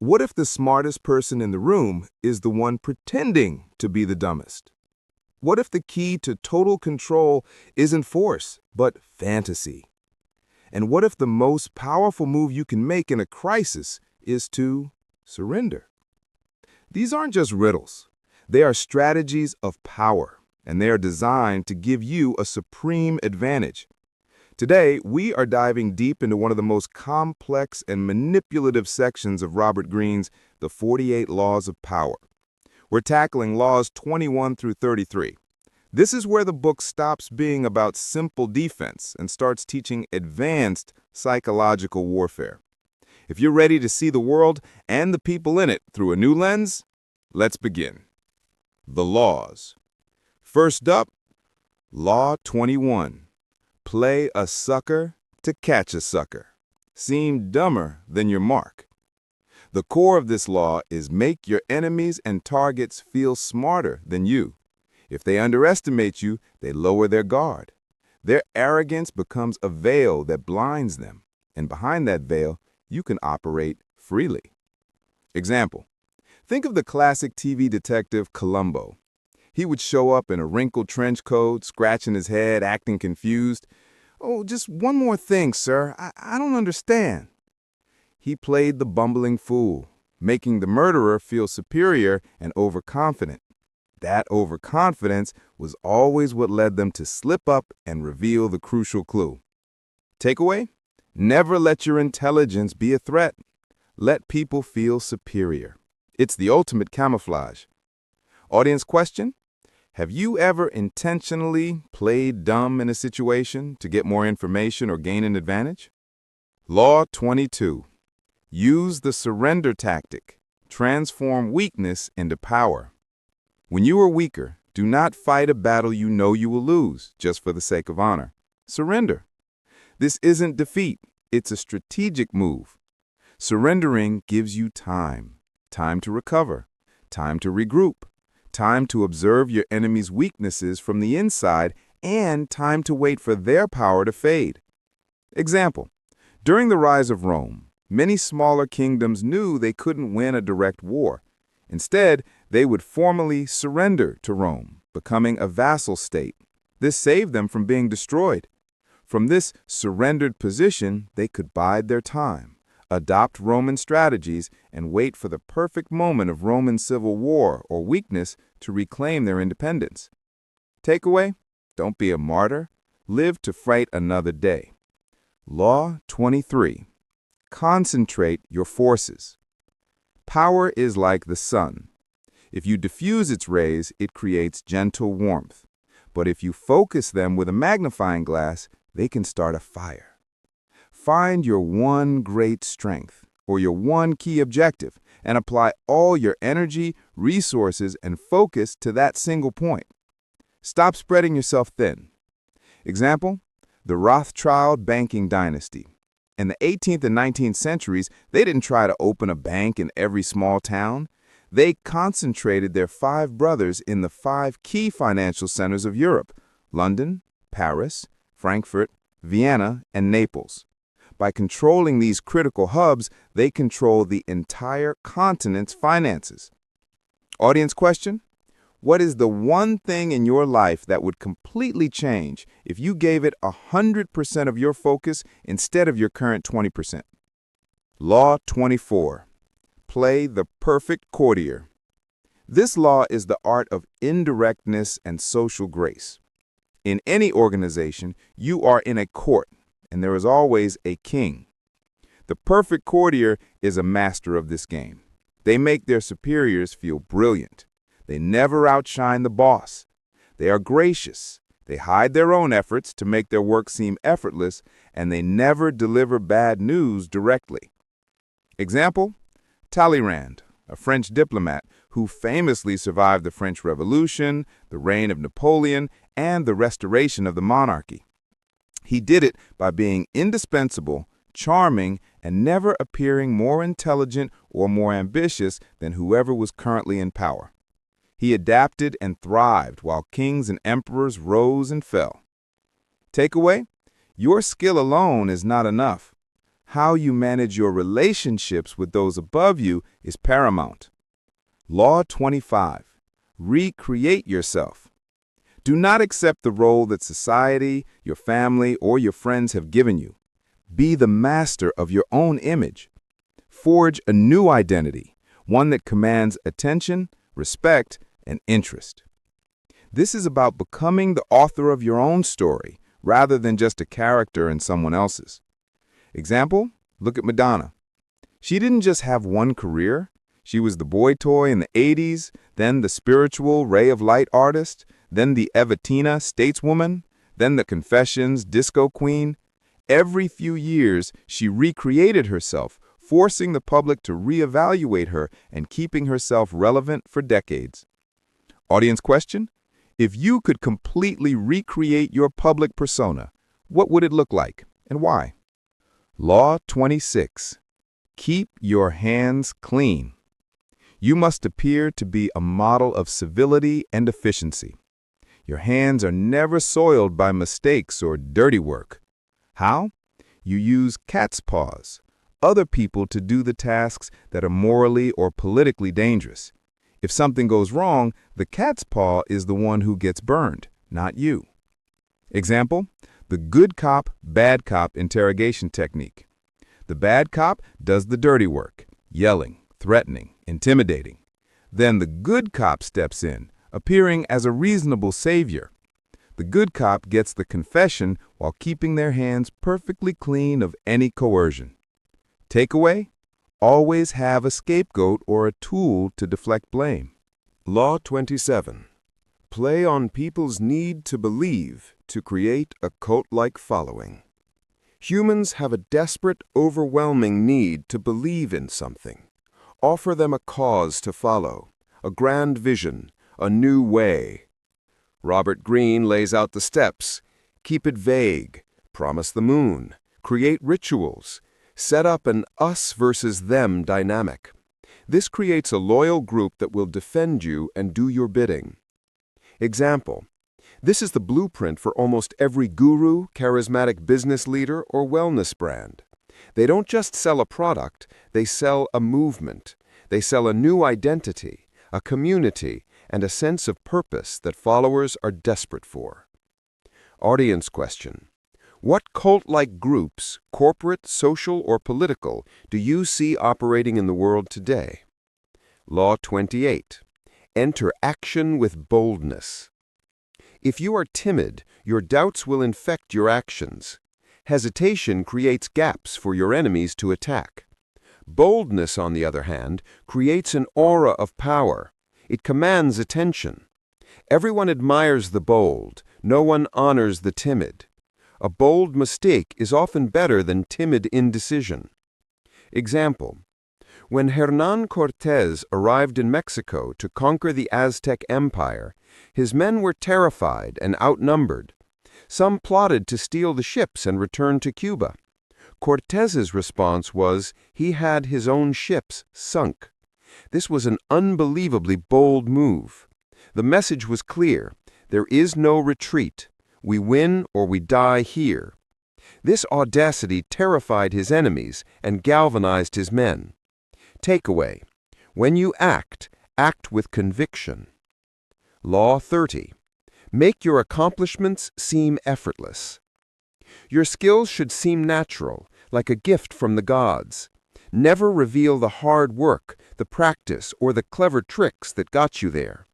What if the smartest person in the room is the one pretending to be the dumbest? What if the key to total control isn't force, but fantasy? And what if the most powerful move you can make in a crisis is to surrender? These aren't just riddles. They are strategies of power, and they are designed to give you a supreme advantage. Today, we are diving deep into one of the most complex and manipulative sections of Robert Greene's The 48 Laws of Power. We're tackling laws 21 through 33. This is where the book stops being about simple defense and starts teaching advanced psychological warfare. If you're ready to see the world and the people in it through a new lens, let's begin. The laws. First up, Law 21. Play a sucker to catch a sucker. Seem dumber than your mark. The core of this law is make your enemies and targets feel smarter than you. If they underestimate you, they lower their guard. Their arrogance becomes a veil that blinds them, and behind that veil, you can operate freely. Example: think of the classic TV detective Columbo. He would show up in a wrinkled trench coat, scratching his head, acting confused. "Oh, just one more thing, sir. I don't understand." He played the bumbling fool, making the murderer feel superior and overconfident. That overconfidence was always what led them to slip up and reveal the crucial clue. Takeaway: never let your intelligence be a threat. Let people feel superior. It's the ultimate camouflage. Audience question: have you ever intentionally played dumb in a situation to get more information or gain an advantage? Law 22. Use the surrender tactic. Transform weakness into power. When you are weaker, do not fight a battle you know you will lose just for the sake of honor. Surrender. This isn't defeat, it's a strategic move. Surrendering gives you time to recover, time to regroup, time to observe your enemy's weaknesses from the inside, and time to wait for their power to fade. Example: during the rise of Rome, many smaller kingdoms knew they couldn't win a direct war. Instead, they would formally surrender to Rome, becoming a vassal state. This saved them from being destroyed. From this surrendered position, they could bide their time, adopt Roman strategies, and wait for the perfect moment of Roman civil war or weakness to reclaim their independence. Takeaway: don't be a martyr. Live to fight another day. Law 23. Concentrate your forces. Power is like the sun. If you diffuse its rays, it creates gentle warmth. But if you focus them with a magnifying glass, they can start a fire. Find your one great strength, or your one key objective, and apply all your energy, resources, and focus to that single point. Stop spreading yourself thin. Example: the Rothschild banking dynasty. In the 18th and 19th centuries, they didn't try to open a bank in every small town. They concentrated their 5 brothers in the 5 key financial centers of Europe: London, Paris, Frankfurt, Vienna, and Naples. By controlling these critical hubs, they control the entire continent's finances. Audience question: what is the one thing in your life that would completely change if you gave it 100% of your focus instead of your current 20%? Law 24. Play the perfect courtier. This law is the art of indirectness and social grace. In any organization, you are in a court, and there is always a king. The perfect courtier is a master of this game. They make their superiors feel brilliant. They never outshine the boss. They are gracious. They hide their own efforts to make their work seem effortless, and they never deliver bad news directly. Example: Talleyrand, a French diplomat who famously survived the French Revolution, the reign of Napoleon, and the restoration of the monarchy. He did it by being indispensable, charming, and never appearing more intelligent or more ambitious than whoever was currently in power. He adapted and thrived while kings and emperors rose and fell. Takeaway: your skill alone is not enough. how you manage your relationships with those above you is paramount. Law 25. Recreate yourself. Do not accept the role that society, your family, or your friends have given you. Be the master of your own image. Forge a new identity, one that commands attention, respect, and interest. This is about becoming the author of your own story, rather than just a character in someone else's. Example, look at Madonna. She didn't just have one career. She was the boy toy in the 80s, then the spiritual ray of light artist, then the Evatina stateswoman, then the Confessions disco queen. Every few years, she recreated herself, forcing the public to reevaluate her and keeping herself relevant for decades. Audience question: if you could completely recreate your public persona, what would it look like and why? Law 26. Keep your hands clean. You must appear to be a model of civility and efficiency. Your hands are never soiled by mistakes or dirty work. How? You use cat's paws, other people to do the tasks that are morally or politically dangerous. If something goes wrong, the cat's paw is the one who gets burned, not you. Example, the good cop, bad cop interrogation technique. The bad cop does the dirty work, yelling, threatening, intimidating. Then the good cop steps in, appearing as a reasonable savior. The good cop gets the confession while keeping their hands perfectly clean of any coercion. Takeaway: always have a scapegoat or a tool to deflect blame. Law 27. Play on people's need to believe to create a cult-like following. Humans have a desperate, overwhelming need to believe in something. Offer them a cause to follow, a grand vision, a new way. Robert Greene lays out the steps. Keep it vague, promise the moon, create rituals, set up an us versus them dynamic. This creates a loyal group that will defend you and do your bidding. Example: this is the blueprint for almost every guru, charismatic business leader, or wellness brand. They don't just sell a product, they sell a movement. They sell a new identity, a community, and a sense of purpose that followers are desperate for. Audience question: what cult-like groups, corporate, social, or political, do you see operating in the world today? Law 28. Enter action with boldness. If you are timid, your doubts will infect your actions. Hesitation creates gaps for your enemies to attack. Boldness, on the other hand, creates an aura of power. It commands attention. Everyone admires the bold. No one honors the timid. A bold mistake is often better than timid indecision. Example: when Hernán Cortés arrived in Mexico to conquer the Aztec Empire, his men were terrified and outnumbered. Some plotted to steal the ships and return to Cuba. Cortés's response was he had his own ships sunk. This was an unbelievably bold move. The message was clear: there is no retreat. We win or we die here. This audacity terrified his enemies and galvanized his men. Takeaway: when you act, act with conviction. Law 30. Make your accomplishments seem effortless. Your skills should seem natural, like a gift from the gods. Never reveal the hard work, the practice, or the clever tricks that got you there.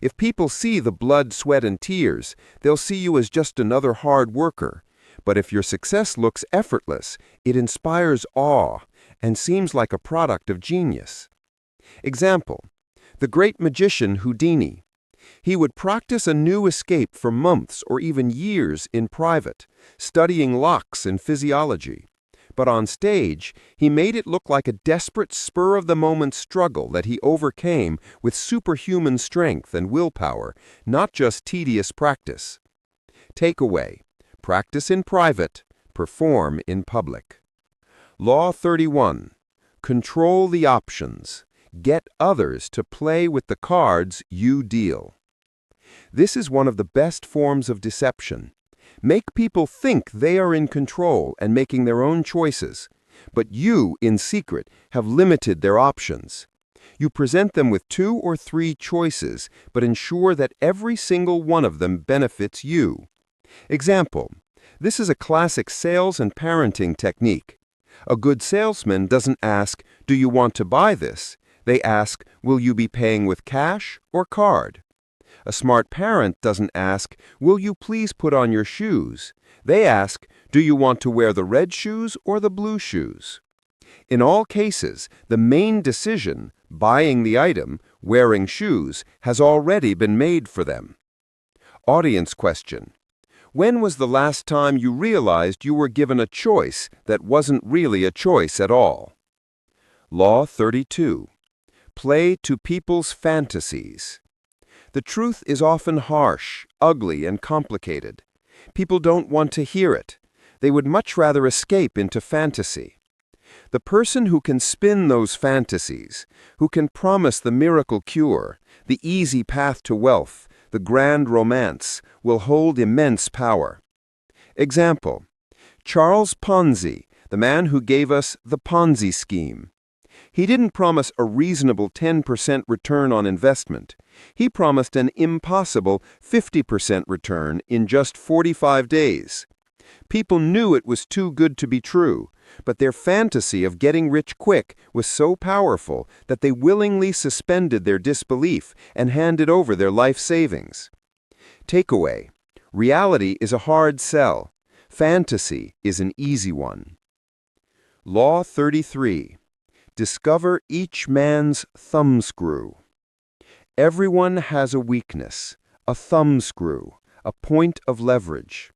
If people see the blood, sweat, and tears, they'll see you as just another hard worker. But if your success looks effortless, it inspires awe and seems like a product of genius. Example: the great magician Houdini. He would practice a new escape for months or even years in private, studying locks and physiology. But on stage, he made it look like a desperate spur-of-the-moment struggle that he overcame with superhuman strength and willpower, not just tedious practice. Takeaway: practice in private, perform in public. Law 31. Control the options. Get others to play with the cards you deal. This is one of the best forms of deception. Make people think they are in control and making their own choices. But you, in secret, have limited their options. You present them with 2 or 3 choices, but ensure that every single one of them benefits you. Example: this is a classic sales and parenting technique. A good salesman doesn't ask, "Do you want to buy this?" They ask, "Will you be paying with cash or card?" A smart parent doesn't ask, "Will you please put on your shoes?" They ask, "Do you want to wear the red shoes or the blue shoes?" In all cases, the main decision, buying the item, wearing shoes, has already been made for them. Audience question: when was the last time you realized you were given a choice that wasn't really a choice at all? Law 32. Play to people's fantasies. The truth is often harsh, ugly, and complicated. People don't want to hear it. They would much rather escape into fantasy. The person who can spin those fantasies, who can promise the miracle cure, the easy path to wealth, the grand romance, will hold immense power. Example: Charles Ponzi, the man who gave us the Ponzi scheme. He didn't promise a reasonable 10% return on investment. He promised an impossible 50% return in just 45 days. People knew it was too good to be true, but their fantasy of getting rich quick was so powerful that they willingly suspended their disbelief and handed over their life savings. Takeaway: reality is a hard sell. Fantasy is an easy one. Law 33. Discover each man's thumbscrew. Everyone has a weakness, a thumbscrew, a point of leverage.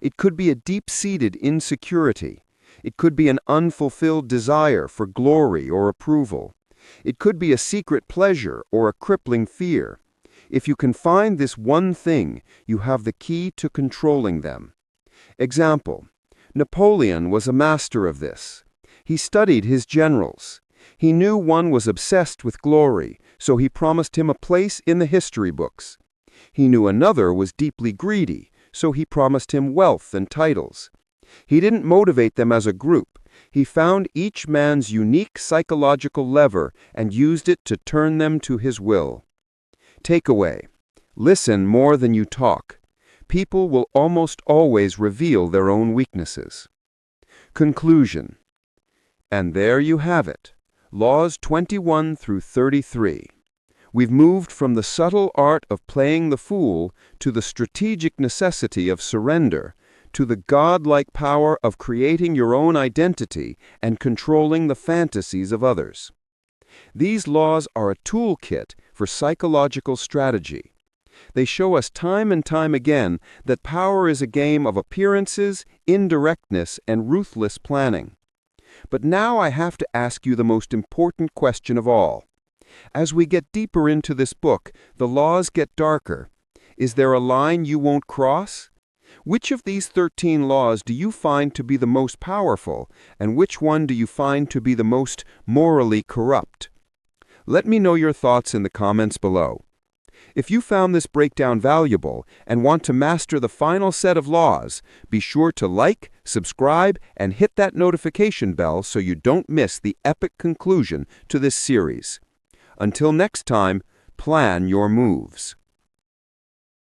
It could be a deep-seated insecurity. It could be an unfulfilled desire for glory or approval. It could be a secret pleasure or a crippling fear. If you can find this one thing, you have the key to controlling them. Example: Napoleon was a master of this. He studied his generals. He knew one was obsessed with glory, so he promised him a place in the history books. He knew another was deeply greedy, so he promised him wealth and titles. He didn't motivate them as a group. He found each man's unique psychological lever and used it to turn them to his will. Takeaway: listen more than you talk. People will almost always reveal their own weaknesses. Conclusion. And there you have it. Laws 21 through 33. We've moved from the subtle art of playing the fool to the strategic necessity of surrender, to the godlike power of creating your own identity and controlling the fantasies of others. These laws are a toolkit for psychological strategy. They show us time and time again that power is a game of appearances, indirectness, and ruthless planning. But now I have to ask you the most important question of all. As we get deeper into this book, the laws get darker. Is there a line you won't cross? Which of these 13 laws do you find to be the most powerful, and which one do you find to be the most morally corrupt? Let me know your thoughts in the comments below. If you found this breakdown valuable and want to master the final set of laws, be sure to like, subscribe, and hit that notification bell so you don't miss the epic conclusion to this series. Until next time, plan your moves.